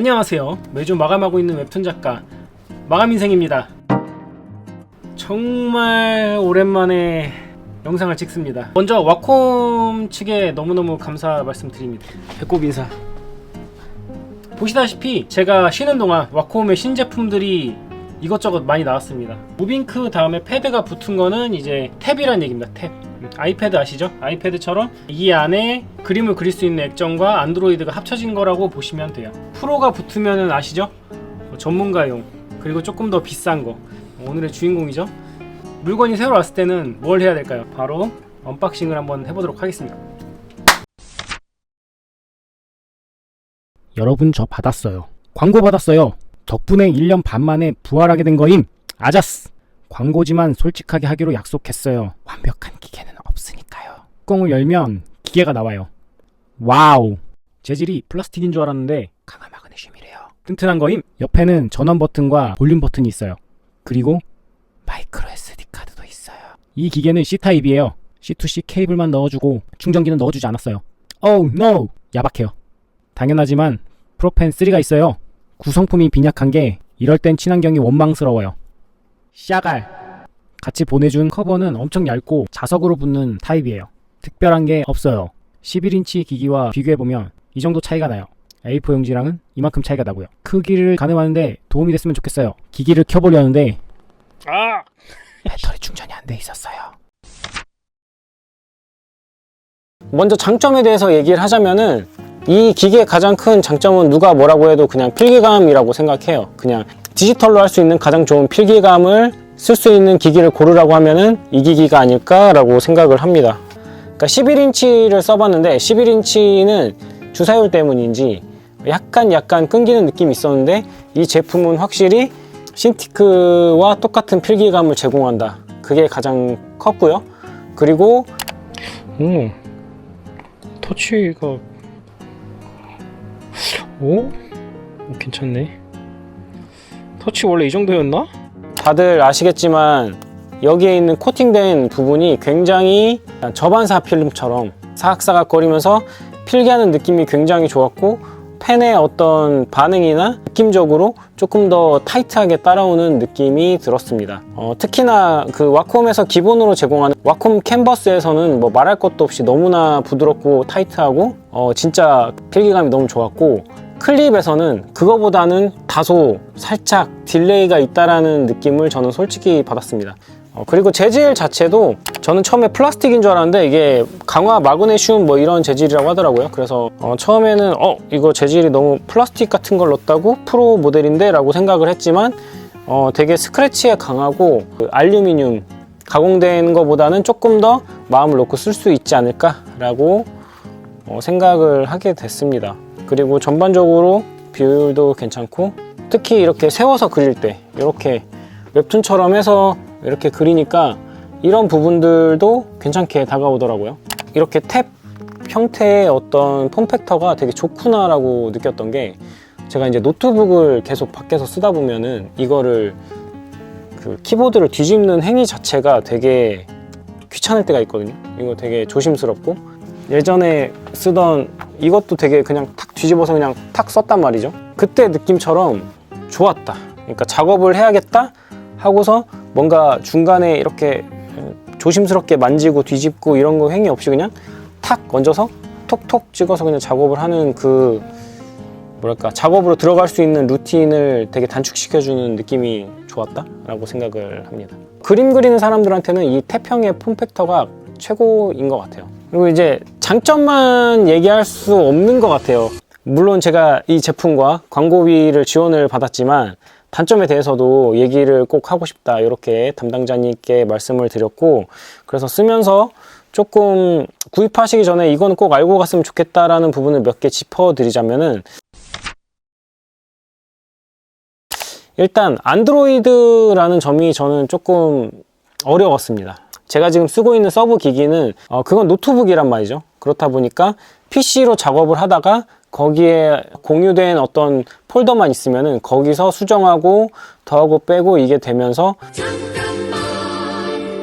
안녕하세요. 매주 마감하고 있는 웹툰 작가 마감인생입니다. 정말 오랜만에 영상을 찍습니다. 먼저 와콤 측에 너무너무 감사 말씀드립니다. 배꼽 인사. 보시다시피 제가 쉬는 동안 와콤의 신제품들이 이것저것 많이 나왔습니다. 무빙크 다음에 패드가 붙은 거는 이제 탭이란 얘기입니다. 탭. 아이패드 아시죠? 아이패드처럼 이 안에 그림을 그릴 수 있는 액정과 안드로이드가 합쳐진 거라고 보시면 돼요. 프로가 붙으면 아시죠? 전문가용, 그리고 조금 더 비싼 거. 오늘의 주인공이죠. 물건이 새로 왔을 때는 뭘 해야 될까요? 바로 언박싱을 한번 해보도록 하겠습니다. 여러분, 저 받았어요. 광고 받았어요. 덕분에 1년 반 만에 부활하게 된 거임. 아자스! 광고지만 솔직하게 하기로 약속했어요. 완벽한 기계는 없으니까요. 뚜껑을 열면 기계가 나와요. 와우! 재질이 플라스틱인 줄 알았는데 강화 마그네슘이래요. 튼튼한 거임. 옆에는 전원 버튼과 볼륨 버튼이 있어요. 그리고 마이크로 SD 카드도 있어요. 이 기계는 C타입이에요. C2C 케이블만 넣어주고 충전기는 넣어주지 않았어요. Oh no! 야박해요. 당연하지만 프로펜 3가 있어요. 구성품이 빈약한 게 이럴 땐 친환경이 원망스러워요. 샤갈! 같이 보내준 커버는 엄청 얇고 자석으로 붙는 타입이에요. 특별한 게 없어요. 11인치 기기와 비교해보면 이 정도 차이가 나요. A4 용지랑은 이만큼 차이가 나고요. 크기를 가늠하는데 도움이 됐으면 좋겠어요. 기기를 켜보려는데 배터리 충전이 안 돼 있었어요. 먼저 장점에 대해서 얘기를 하자면은 이 기계의 가장 큰 장점은 누가 뭐라고 해도 그냥 필기감이라고 생각해요. 그냥 디지털로 할 수 있는 가장 좋은 필기감을 쓸 수 있는 기기를 고르라고 하면은 이 기기가 아닐까라고 생각을 합니다. 그러니까 11인치를 써봤는데 11인치는 주사율 때문인지 약간 끊기는 느낌이 있었는데 이 제품은 확실히 신티크와 똑같은 필기감을 제공한다. 그게 가장 컸고요. 그리고 터치가 괜찮네. 터치 원래 이 정도였나? 다들 아시겠지만 여기에 있는 코팅된 부분이 굉장히 저반사 필름처럼 사각사각거리면서 필기하는 느낌이 굉장히 좋았고 펜의 어떤 반응이나 느낌적으로 조금 더 타이트하게 따라오는 느낌이 들었습니다. 특히나 그 와콤에서 기본으로 제공하는 와콤 캔버스에서는 뭐 말할 것도 없이 너무나 부드럽고 타이트하고 진짜 필기감이 너무 좋았고 클립에서는 그거보다는 다소 살짝 딜레이가 있다라는 느낌을 저는 솔직히 받았습니다. 그리고 재질 자체도 저는 처음에 플라스틱인 줄 알았는데 이게 강화 마그네슘 뭐 이런 재질이라고 하더라고요. 그래서 처음에는 이거 재질이 너무 플라스틱 같은 걸 넣었다고? 프로 모델인데? 라고 생각을 했지만 되게 스크래치에 강하고 그 알루미늄 가공된 거보다는 조금 더 마음을 놓고 쓸 수 있지 않을까? 라고 생각을 하게 됐습니다. 그리고 전반적으로 비율도 괜찮고 특히 이렇게 세워서 그릴 때 이렇게 웹툰처럼 해서 이렇게 그리니까 이런 부분들도 괜찮게 다가오더라고요. 이렇게 탭 형태의 어떤 폼팩터가 되게 좋구나 라고 느꼈던 게 제가 이제 노트북을 계속 밖에서 쓰다 보면은 이거를 그 키보드를 뒤집는 행위 자체가 되게 귀찮을 때가 있거든요. 이거 되게 조심스럽고 예전에 쓰던 이것도 되게 그냥 탁 뒤집어서 그냥 탁 썼단 말이죠. 그때 느낌처럼 좋았다. 그러니까 작업을 해야겠다 하고서 뭔가 중간에 이렇게 조심스럽게 만지고 뒤집고 이런 거 행위 없이 그냥 탁 얹어서 톡톡 찍어서 그냥 작업을 하는 그 뭐랄까 작업으로 들어갈 수 있는 루틴을 되게 단축시켜주는 느낌이 좋았다 라고 생각을 합니다. 그림 그리는 사람들한테는 이 탭형의 폼팩터가 최고인 것 같아요. 그리고 이제 장점만 얘기할 수 없는 것 같아요. 물론 제가 이 제품과 광고비를 지원을 받았지만 단점에 대해서도 얘기를 꼭 하고 싶다 이렇게 담당자님께 말씀을 드렸고 그래서 쓰면서 조금 구입하시기 전에 이거는 꼭 알고 갔으면 좋겠다라는 부분을 몇 개 짚어드리자면은 일단 안드로이드라는 점이 저는 조금 어려웠습니다. 제가 지금 쓰고 있는 서브 기기는 그건 노트북이란 말이죠. 그렇다 보니까 PC로 작업을 하다가 거기에 공유된 어떤 폴더만 있으면은 거기서 수정하고 더하고 빼고 이게 되면서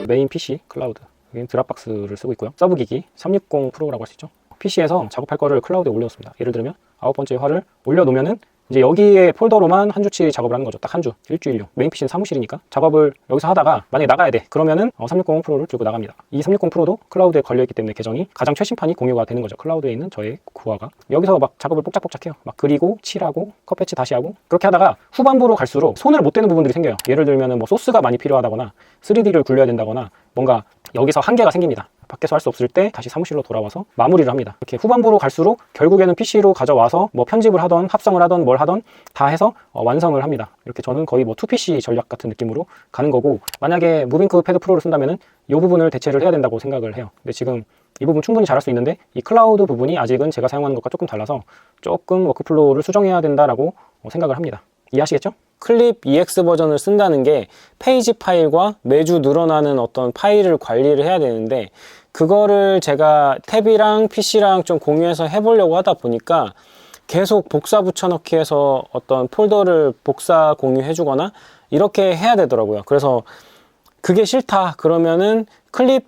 메인 PC 클라우드 여기는 드랍박스를 쓰고 있고요. 서브 기기 360 프로라고 할 수 있죠. PC에서 작업할 거를 클라우드에 올려놓습니다. 예를 들면 9번째 화를 올려놓으면은 이제 여기에 폴더로만 한 주치 작업을 하는 거죠. 딱 한 주, 일주일용. 메인 PC는 사무실이니까 작업을 여기서 하다가 만약에 나가야 돼. 그러면은 360 프로를 들고 나갑니다. 이 360 프로도 클라우드에 걸려있기 때문에 계정이 가장 최신판이 공유가 되는 거죠. 클라우드에 있는 저의 구화가. 여기서 막 작업을 뽁짝뽁짝 해요. 막 그리고 칠하고 컷 패치 다시 하고 그렇게 하다가 후반부로 갈수록 손을 못 대는 부분들이 생겨요. 예를 들면은 뭐 소스가 많이 필요하다거나 3D를 굴려야 된다거나 뭔가 여기서 한계가 생깁니다. 밖에서 할 수 없을 때 다시 사무실로 돌아와서 마무리를 합니다. 이렇게 후반부로 갈수록 결국에는 PC로 가져와서 뭐 편집을 하던 합성을 하던 뭘 하던 다 해서 완성을 합니다. 이렇게 저는 거의 뭐 2PC 전략 같은 느낌으로 가는 거고, 만약에 무빙크 패드 프로를 쓴다면은 이 부분을 대체를 해야 된다고 생각을 해요. 근데 지금 이 부분 충분히 잘할 수 있는데 이 클라우드 부분이 아직은 제가 사용하는 것과 조금 달라서 조금 워크플로우를 수정해야 된다라고 생각을 합니다. 이해하시겠죠? 클립 EX 버전을 쓴다는 게 페이지 파일과 매주 늘어나는 어떤 파일을 관리를 해야 되는데, 그거를 제가 탭이랑 PC랑 좀 공유해서 해보려고 하다 보니까 계속 복사 붙여넣기 해서 어떤 폴더를 복사 공유해 주거나 이렇게 해야 되더라고요. 그래서 그게 싫다 그러면은 클립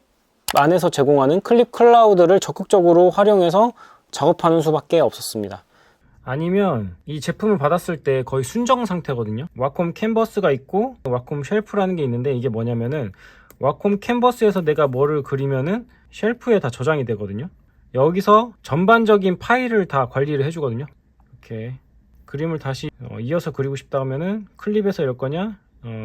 안에서 제공하는 클립 클라우드를 적극적으로 활용해서 작업하는 수밖에 없었습니다. 아니면 이 제품을 받았을 때 거의 순정 상태거든요. 와콤 캔버스가 있고 와콤 쉘프라는 게 있는데, 이게 뭐냐면은 와콤 캔버스에서 내가 뭐를 그리면은 쉘프에 다 저장이 되거든요. 여기서 전반적인 파일을 다 관리를 해주거든요. 이렇게 그림을 다시 이어서 그리고 싶다 하면은 클립에서 열 거냐,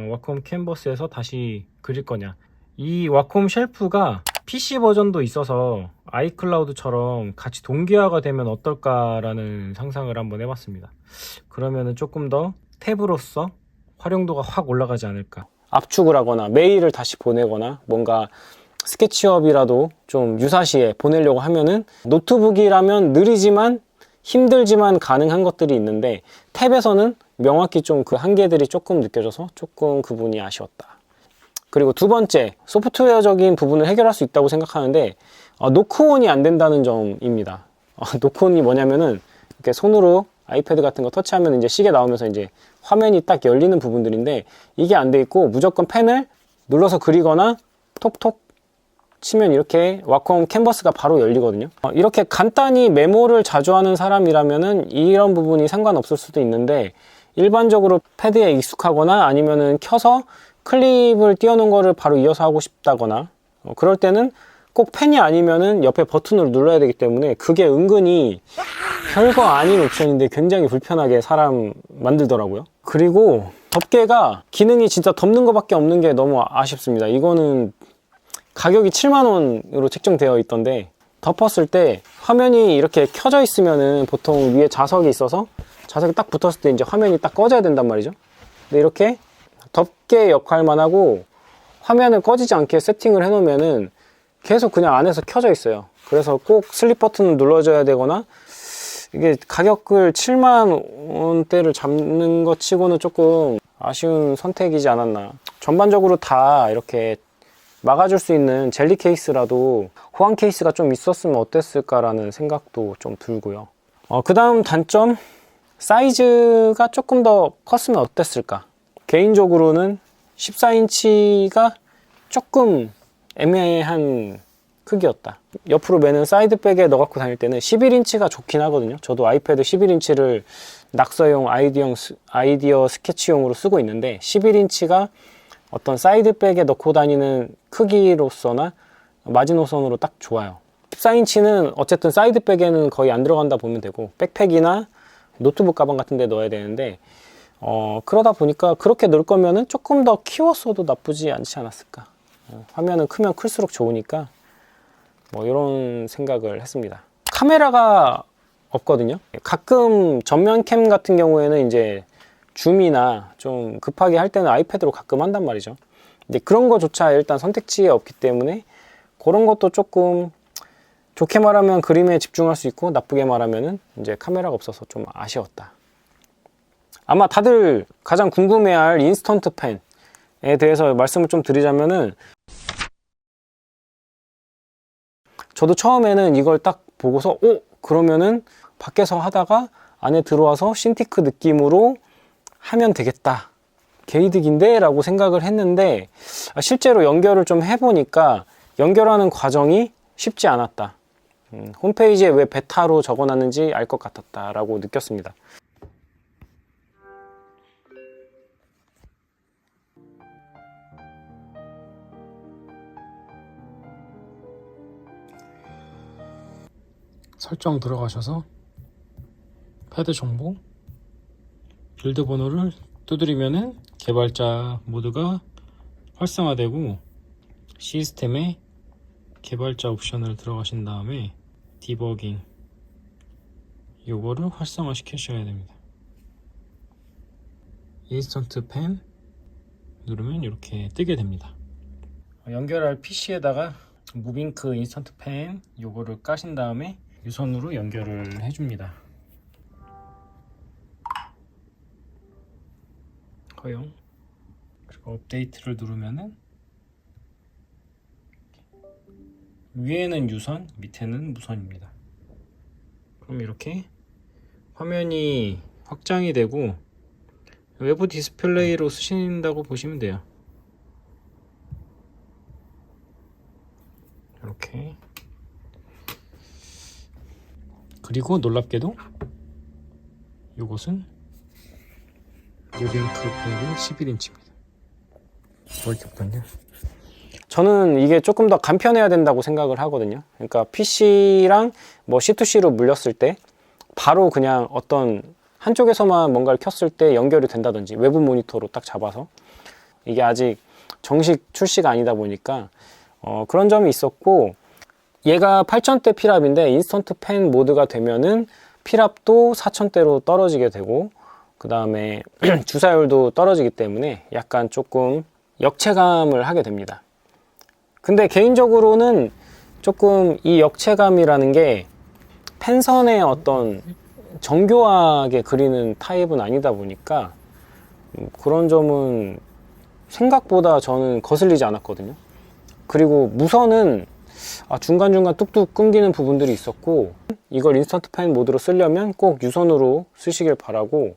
와콤 캔버스에서 다시 그릴 거냐. 이 와콤 쉘프가 PC 버전도 있어서 아이클라우드처럼 같이 동기화가 되면 어떨까라는 상상을 한번 해봤습니다. 그러면은 조금 더 탭으로서 활용도가 확 올라가지 않을까. 압축을 하거나 메일을 다시 보내거나 뭔가 스케치업이라도 좀 유사시에 보내려고 하면은 노트북이라면 느리지만 힘들지만 가능한 것들이 있는데, 탭에서는 명확히 좀 그 한계들이 조금 느껴져서 조금 그 부분이 아쉬웠다. 그리고 두 번째, 소프트웨어적인 부분을 해결할 수 있다고 생각하는데 노크온이 안 된다는 점입니다. 노크온이 뭐냐면은 이렇게 손으로 아이패드 같은 거 터치하면 이제 시계 나오면서 이제 화면이 딱 열리는 부분들인데, 이게 안 돼 있고 무조건 펜을 눌러서 그리거나 톡톡 치면 이렇게 와콤 캔버스가 바로 열리거든요. 이렇게 간단히 메모를 자주 하는 사람이라면은 이런 부분이 상관없을 수도 있는데, 일반적으로 패드에 익숙하거나 아니면은 켜서 클립을 띄워놓은 거를 바로 이어서 하고 싶다거나 그럴 때는 꼭 펜이 아니면은 옆에 버튼을 눌러야 되기 때문에 그게 은근히 별거 아닌 옵션인데 굉장히 불편하게 사람 만들더라고요. 그리고 덮개가 기능이 진짜 덮는 것밖에 없는 게 너무 아쉽습니다. 이거는 가격이 7만원으로 책정되어 있던데, 덮었을 때 화면이 이렇게 켜져 있으면은 보통 위에 자석이 있어서 자석이 딱 붙었을 때 이제 화면이 딱 꺼져야 된단 말이죠. 근데 이렇게 덮개 역할만 하고 화면을 꺼지지 않게 세팅을 해 놓으면은 계속 그냥 안에서 켜져 있어요. 그래서 꼭 슬립 버튼을 눌러줘야 되거나, 이게 가격을 7만원대를 잡는 것 치고는 조금 아쉬운 선택이지 않았나. 전반적으로 다 이렇게 막아줄 수 있는 젤리 케이스라도 호환 케이스가 좀 있었으면 어땠을까라는 생각도 좀 들고요. 그 다음 단점, 사이즈가 조금 더 컸으면 어땠을까. 개인적으로는 14인치가 조금 애매한 크기였다. 옆으로 매는 사이드백에 넣어갖고 다닐 때는 11인치가 좋긴 하거든요. 저도 아이패드 11인치를 낙서용 아이디어 스케치용으로 쓰고 있는데, 11인치가 어떤 사이드백에 넣고 다니는 크기로서나 마지노선으로 딱 좋아요. 14인치는 어쨌든 사이드백에는 거의 안 들어간다 보면 되고, 백팩이나 노트북 가방 같은 데 넣어야 되는데, 그러다 보니까 그렇게 넣을 거면은 조금 더 키웠어도 나쁘지 않지 않았을까. 화면은 크면 클수록 좋으니까 뭐 이런 생각을 했습니다. 카메라가 없거든요. 가끔 전면 캠 같은 경우에는 이제 줌이나 좀 급하게 할 때는 아이패드로 가끔 한단 말이죠. 근데 그런 거조차 일단 선택지에 없기 때문에 그런 것도 조금, 좋게 말하면 그림에 집중할 수 있고 나쁘게 말하면은 이제 카메라가 없어서 좀 아쉬웠다. 아마 다들 가장 궁금해할 인스턴트 펜에 대해서 말씀을 좀 드리자면은, 저도 처음에는 이걸 딱 보고서 그러면은 밖에서 하다가 안에 들어와서 신티크 느낌으로 하면 되겠다, 개이득인데 라고 생각을 했는데, 실제로 연결을 좀 해보니까 연결하는 과정이 쉽지 않았다. 홈페이지에 왜 베타로 적어놨는지 알 것 같았다 라고 느꼈습니다. 설정 들어가셔서 패드 정보, 빌드 번호를 두드리면은 개발자 모드가 활성화되고 시스템에 개발자 옵션을 들어가신 다음에 디버깅 요거를 활성화 시키셔야 됩니다. 인스턴트 펜 누르면 이렇게 뜨게 됩니다. 연결할 PC에다가 무빙크 인스턴트 펜 요거를 까신 다음에 유선으로 연결을 해줍니다. 허용. 그리고 업데이트를 누르면은 위에는 유선, 밑에는 무선입니다. 그럼 이렇게 화면이 확장이 되고 외부 디스플레이로 쓰신다고 보시면 돼요. 이렇게. 그리고 놀랍게도 이것은 무빙크 펜은 11인치입니다. 뭐 이렇게 없군요. 저는 이게 조금 더 간편해야 된다고 생각을 하거든요. 그러니까 PC랑 뭐 C2C로 물렸을 때 바로 그냥 어떤 한쪽에서만 뭔가를 켰을 때 연결이 된다든지 외부 모니터로 딱 잡아서 이게 아직 정식 출시가 아니다 보니까 그런 점이 있었고, 얘가 8000대 필압인데 인스턴트 펜 모드가 되면은 필압도 4000대로 떨어지게 되고 그 다음에 주사율도 떨어지기 때문에 약간 조금 역체감을 하게 됩니다. 근데 개인적으로는 조금 이 역체감이라는 게 펜선의 어떤 정교하게 그리는 타입은 아니다 보니까 그런 점은 생각보다 저는 거슬리지 않았거든요. 그리고 무선은 중간중간 뚝뚝 끊기는 부분들이 있었고, 이걸 인스턴트 펜 모드로 쓰려면 꼭 유선으로 쓰시길 바라고,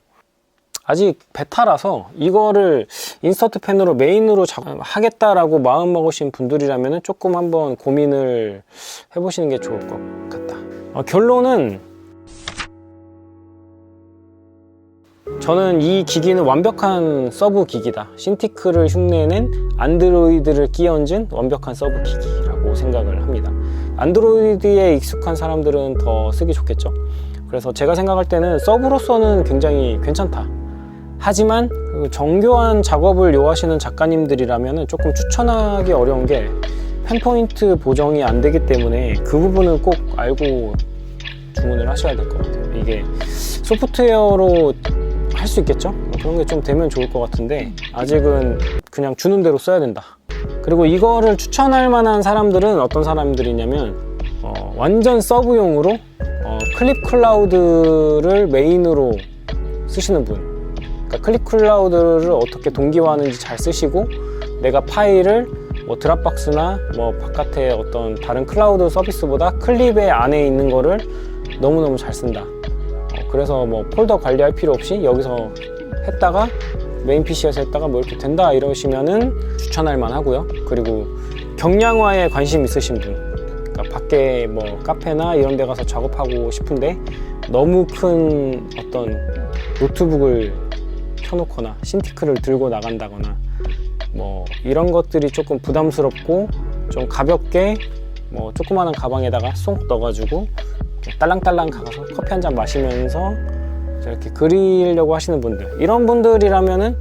아직 베타라서 이거를 인스턴트 펜으로 메인으로 하겠다라고 마음 먹으신 분들이라면 조금 한번 고민을 해보시는 게 좋을 것 같다. 결론은 저는 이 기기는 완벽한 서브 기기다. 신티크를 흉내낸 안드로이드를 끼얹은 완벽한 서브 기기라고 생각을 합니다. 안드로이드에 익숙한 사람들은 더 쓰기 좋겠죠. 그래서 제가 생각할 때는 서브로서는 굉장히 괜찮다. 하지만 정교한 작업을 요하시는 작가님들이라면 조금 추천하기 어려운 게 펜포인트 보정이 안 되기 때문에 그 부분은 꼭 알고 주문을 하셔야 될 것 같아요. 이게 소프트웨어로 할 수 있겠죠? 그런 게 좀 되면 좋을 것 같은데 아직은 그냥 주는 대로 써야 된다. 그리고 이거를 추천할 만한 사람들은 어떤 사람들이냐면 완전 서브용으로 클립 클라우드를 메인으로 쓰시는 분. 그러니까 클립 클라우드를 어떻게 동기화하는지 잘 쓰시고 내가 파일을 뭐 드랍박스나 뭐 바깥에 어떤 다른 클라우드 서비스보다 클립의 안에 있는 거를 너무너무 잘 쓴다. 그래서 뭐 폴더 관리할 필요 없이 여기서 했다가 메인 PC에서 했다가 뭐 이렇게 된다 이러시면은 추천할 만하고요. 그리고 경량화에 관심 있으신 분, 그러니까 밖에 뭐 카페나 이런 데 가서 작업하고 싶은데 너무 큰 어떤 노트북을 켜놓거나 신티크를 들고 나간다거나 뭐 이런 것들이 조금 부담스럽고 좀 가볍게 뭐 조그마한 가방에다가 쏙 넣어가지고 딸랑딸랑 가서 커피 한 잔 마시면서 이렇게 그리려고 하시는 분들, 이런 분들이라면은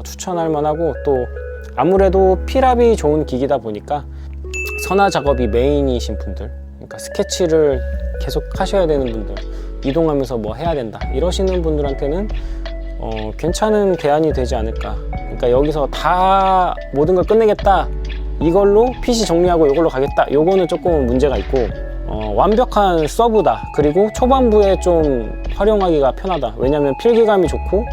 추천할 만하고, 또 아무래도 필압이 좋은 기기다 보니까 선화 작업이 메인이신 분들, 그러니까 스케치를 계속 하셔야 되는 분들, 이동하면서 뭐 해야 된다 이러시는 분들한테는 괜찮은 대안이 되지 않을까. 그러니까 여기서 다 모든 걸 끝내겠다, 이걸로 PC 정리하고 이걸로 가겠다, 요거는 조금 문제가 있고, 완벽한 서브다. 그리고 초반부에 좀 활용하기가 편하다. 왜냐면 필기감이 좋고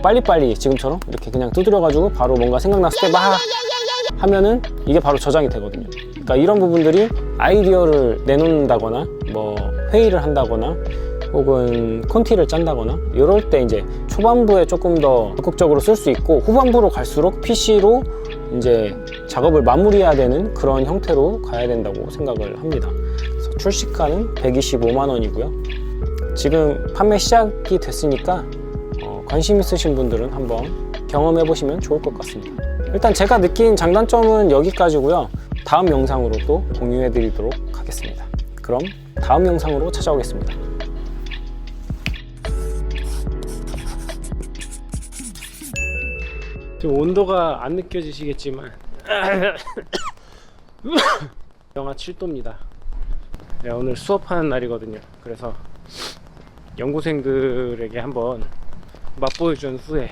빨리빨리 지금처럼 이렇게 그냥 두드려 가지고 바로 뭔가 생각났을 때 막 하면은 이게 바로 저장이 되거든요. 그러니까 이런 부분들이 아이디어를 내놓는다거나 뭐 회의를 한다거나 혹은 콘티를 짠다거나 이럴 때 이제 초반부에 조금 더 적극적으로 쓸 수 있고, 후반부로 갈수록 PC로 이제 작업을 마무리해야 되는 그런 형태로 가야 된다고 생각을 합니다. 그래서 출시가는 125만 원이고요. 지금 판매 시작이 됐으니까 관심 있으신 분들은 한번 경험해 보시면 좋을 것 같습니다. 일단 제가 느낀 장단점은 여기까지고요. 다음 영상으로 또 공유해 드리도록 하겠습니다. 그럼 다음 영상으로 찾아오겠습니다. 지금 온도가 안 느껴지시겠지만 영하 7도입니다. 네, 오늘 수업하는 날이거든요. 그래서 연구생들에게 한번 맛보여준 후에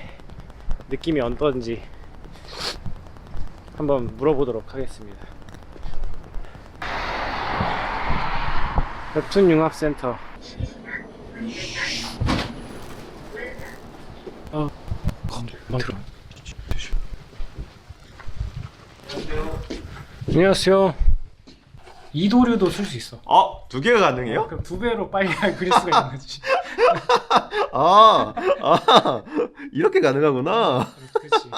느낌이 어떤지 한번 물어보도록 하겠습니다. 웹툰융합센터. 안녕하세요. 이도류도 쓸 수 있어. 두 개가 가능해요? 그럼 두 배로 빨리 그릴 수가 있는 거지. 이렇게 가능하구나. 그렇지.